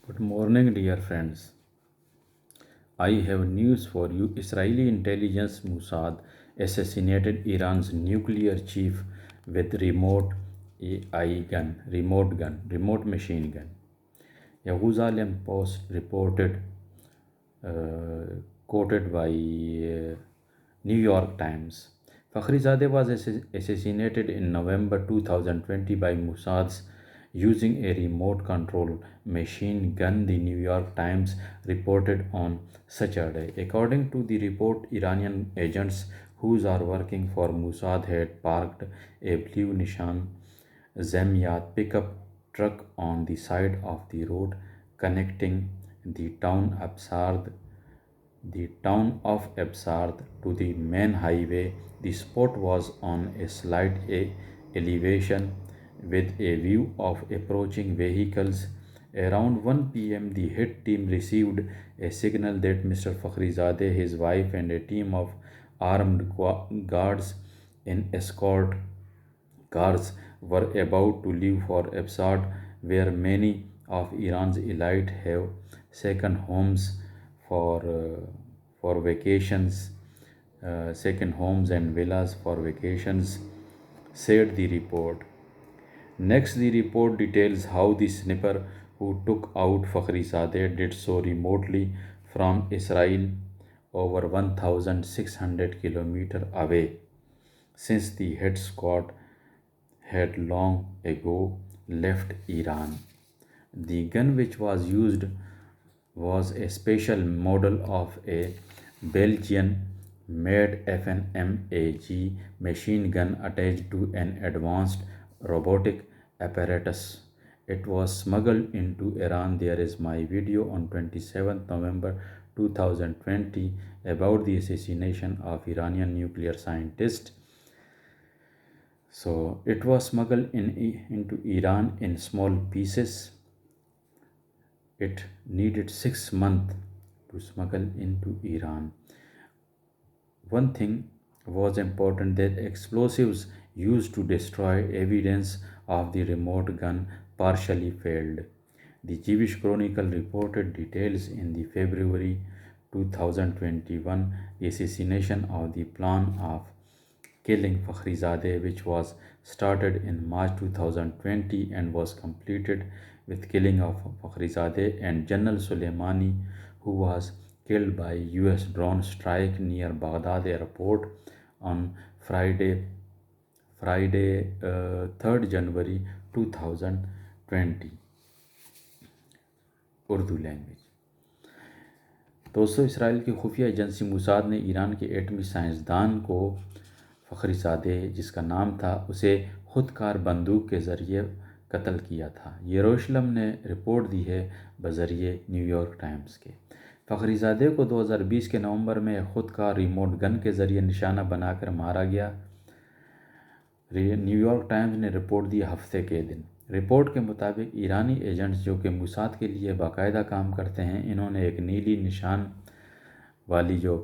Good morning, dear friends. I have news for you. Israeli intelligence Mossad assassinated Iran's nuclear chief with remote machine gun. Jerusalem Post reported, quoted by New York Times. Fakhrizadeh was assassinated in November 2020 by Mossad's using a remote control machine gun, the New York Times reported on Saturday. According to the report, Iranian agents who are working for Mossad had parked a blue Nissan Zemyat pickup truck on the side of the road connecting the town of Absard to the main highway. The spot was on a slight elevation with a view of approaching vehicles. Around 1 p.m., the hit team received a signal that Mr. Fakhrizadeh, his wife, and a team of armed guards in escort cars were about to leave for Absard, where many of Iran's elite have second homes for vacations, second homes and villas for vacations, said the report. Next, the report details how the sniper who took out Fakhrizadeh did so remotely from Israel over 1,600 kilometers away, since the head squad had long ago left Iran. The gun which was used was a special model of a Belgian made FNMAG machine gun attached to an advanced robotic apparatus. It was smuggled into Iran. There is my video on 27th November 2020 about the assassination of Iranian nuclear scientist. So it was smuggled into Iran in small pieces. It needed 6 months to smuggle into Iran. One thing was important, that explosives used to destroy evidence of the remote gun partially failed. The Jewish Chronicle reported details in the February 2021 the assassination of the plan of killing Fakhrizadeh, which was started in March 2020 and was completed with killing of Fakhrizadeh and General Soleimani, who was killed by US drone strike near Baghdad airport on Friday 3rd January 2020. Urdu language. دوستو، اسرائیل کی خفیہ agency Mossad نے ایران کے ایٹمی سائنسدان کو فخرزادہ جس کا نام تھا اسے خود کار بندوق کے ذریعے قتل کیا تھا. یروشلم نے رپورٹ دی ہے بذریعے نیو یارک ٹائمز کے. فخرزادہ کو 2020 کے نومبر میں خود کار ریموٹ گن کے ذریعے نشانہ بنا کر مارا گیا. نیو یارک ٹائمز نے رپورٹ دی ہفتے کے دن. رپورٹ کے مطابق ایرانی ایجنٹس جو کہ موساد کے لیے باقاعدہ کام کرتے ہیں، انہوں نے ایک نیلی نشان والی جو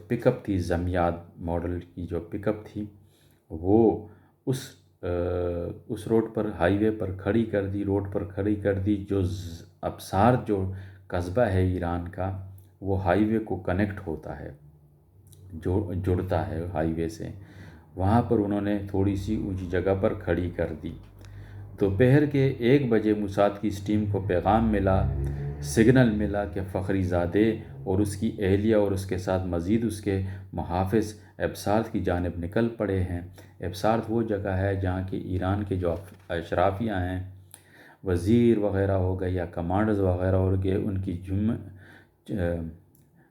پک اپ تھی، زمیاد ماڈل کی جو پک اپ تھی، وہ اس روڈ پر ہائی وے پر کھڑی کر دی جو ابسار جو قصبہ ہے ایران کا، وہ ہائی وے کو کنیکٹ ہوتا ہے، جو جڑتا ہے ہائی وے سے. وہاں پر انہوں نے تھوڑی سی اونچی جگہ پر کھڑی کر دی. دوپہر کے 1 بجے موساد کی اس ٹیم کو پیغام ملا، سگنل ملا کہ فخرزادہ اور اس کی اہلیہ اور اس کے ساتھ مزید اس کے محافظ ابسارت کی جانب نکل پڑے ہیں. ابسارت وہ جگہ ہے جہاں کہ ایران کے جو اشرافیہ ہیں، وزیر وغیرہ ہو گئے یا کمانڈرز وغیرہ ہو گئے، ان کی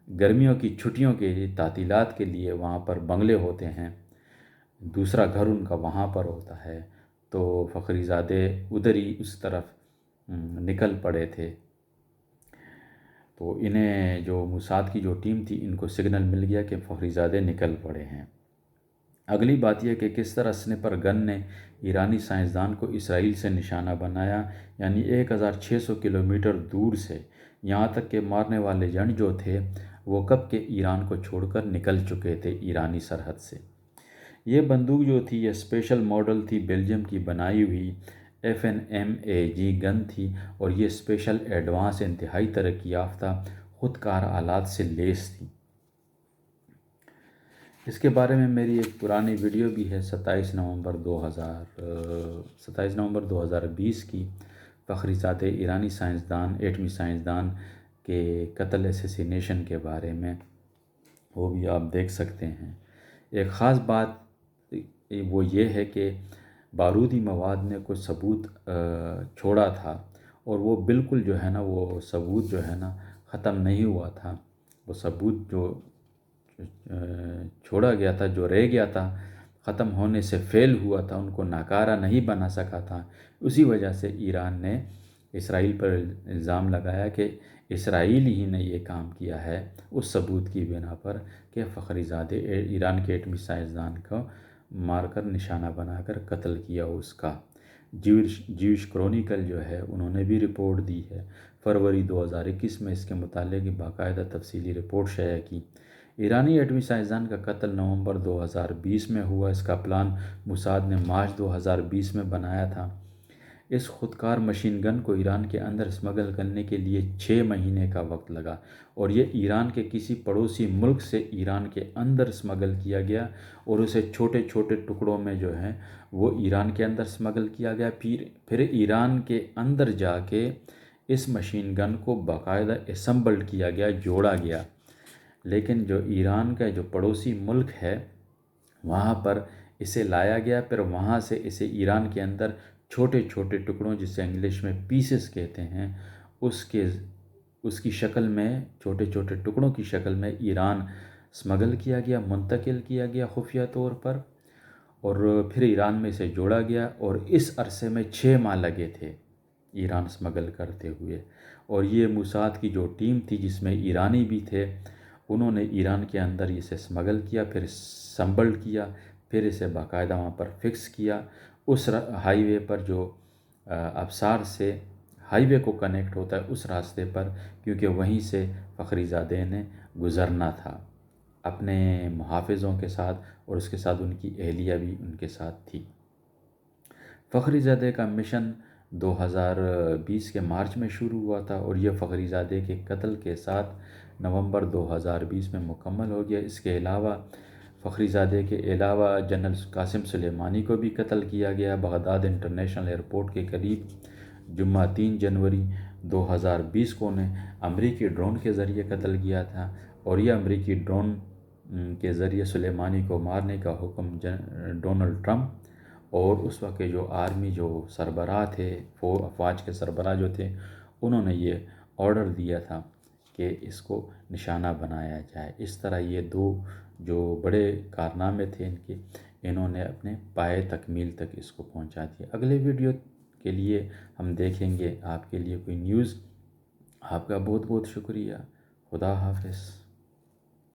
گرمیوں کی چھٹیوں کے لیے تعطیلات کے لیے وہاں پر بنگلے ہوتے ہیں، دوسرا گھر ان کا وہاں پر ہوتا ہے، تو فخری زادے ادھر ہی اس طرف نکل پڑے تھے۔ تو انہیں جو موساد کی جو ٹیم تھی ان کو سگنل مل گیا کہ فخری زادے نکل پڑے ہیں۔ اگلی بات یہ کہ کس طرح سنیپر گن نے ایرانی سائنسدان کو اسرائیل سے نشانہ بنایا، یعنی 1600 کلومیٹر دور سے، یہاں تک کہ مارنے والے جن جو تھے وہ کب کے ایران کو چھوڑ کر نکل چکے تھے ایرانی سرحد سے۔ یہ بندوق جو تھی یہ اسپیشل ماڈل تھی، بیلجیم کی بنائی ہوئی FNMAG گن تھی، اور یہ اسپیشل ایڈوانس انتہائی ترقی یافتہ خود کار آلات سے لیس تھی۔ اس کے بارے میں میری ایک پرانی ویڈیو بھی ہے 27 نومبر 2020 کی، فخری زادے ایرانی سائنسدان، ایٹمی سائنسدان کے قتل اسیسینیشن کے بارے میں، وہ بھی آپ دیکھ سکتے ہیں۔ ایک خاص بات وہ یہ ہے کہ بارودی مواد نے کچھ ثبوت چھوڑا تھا، اور وہ بالکل جو ہے نا وہ ثبوت جو ہے نا ختم نہیں ہوا تھا۔ وہ ثبوت جو چھوڑا گیا تھا، جو رہ گیا تھا، ختم ہونے سے فیل ہوا تھا، ان کو ناکارہ نہیں بنا سکا تھا۔ اسی وجہ سے ایران نے اسرائیل پر الزام لگایا کہ اسرائیل ہی نے یہ کام کیا ہے، اس ثبوت کی بنا پر کہ فخری زادے ایران کے ایٹمی سائنسدان کو مار کر نشانہ بنا کر قتل کیا اس کا۔ جیوش کرونیکل جو ہے انہوں نے بھی رپورٹ دی ہے، فروری 2021 میں اس کے متعلق باقاعدہ تفصیلی رپورٹ شائع کی۔ ایرانی ایٹمی سائنسدان کا قتل نومبر 2020 میں ہوا۔ اس کا پلان موساد نے مارچ 2020 میں بنایا تھا۔ اس خودکار مشین گن کو ایران کے اندر اسمگل کرنے کے لیے 6 مہینے کا وقت لگا، اور یہ ایران کے کسی پڑوسی ملک سے ایران کے اندر اسمگل کیا گیا، اور اسے چھوٹے چھوٹے ٹکڑوں میں جو ہے وہ ایران کے اندر اسمگل کیا گیا۔ پھر ایران کے اندر جا کے اس مشین گن کو باقاعدہ اسمبل کیا گیا، جوڑا گیا، لیکن جو ایران کا جو پڑوسی ملک ہے وہاں پر اسے لایا گیا، پھر وہاں سے اسے ایران کے اندر چھوٹے چھوٹے ٹکڑوں، جسے انگلش میں پیسز کہتے ہیں، اس کی شکل میں، چھوٹے چھوٹے ٹکڑوں کی شکل میں ایران اسمگل کیا گیا، منتقل کیا گیا خفیہ طور پر، اور پھر ایران میں اسے جوڑا گیا، اور اس عرصے میں 6 ماہ لگے تھے ایران اسمگل کرتے ہوئے۔ اور یہ موساد کی جو ٹیم تھی جس میں ایرانی بھی تھے، انہوں نے ایران کے اندر اسے اسمگل کیا، پھر اسمبل کیا، پھر اسے باقاعدہ وہاں پر فکس کیا، اس ہائی وے پر جو ابصار سے ہائی وے کو کنیکٹ ہوتا ہے اس راستے پر، کیونکہ وہیں سے فخری زادے نے گزرنا تھا اپنے محافظوں کے ساتھ، اور اس کے ساتھ ان کی اہلیہ بھی ان کے ساتھ تھی۔ فخری زادے کا مشن 2020 کے مارچ میں شروع ہوا تھا، اور یہ فخری زادے کے قتل کے ساتھ نومبر 2020 میں مکمل ہو گیا۔ اس کے علاوہ فخری زادے کے علاوہ جنرل قاسم سلیمانی کو بھی قتل کیا گیا بغداد انٹرنیشنل ایئرپورٹ کے قریب جمعہ 3 جنوری 2020 کو انہیں امریکی ڈرون کے ذریعے قتل کیا تھا، اور یہ امریکی ڈرون کے ذریعے سلیمانی کو مارنے کا حکم ڈونلڈ ٹرمپ اور اس وقت کے جو آرمی جو سربراہ تھے، افواج کے سربراہ جو تھے، انہوں نے یہ آرڈر دیا تھا کہ اس کو نشانہ بنایا جائے۔ اس طرح یہ دو جو بڑے کارنامے تھے ان کے، انہوں نے اپنے پائے تکمیل تک اس کو پہنچا دیا۔ اگلے ویڈیو کے لیے ہم دیکھیں گے آپ کے لیے کوئی نیوز۔ آپ کا بہت بہت شکریہ۔ خدا حافظ۔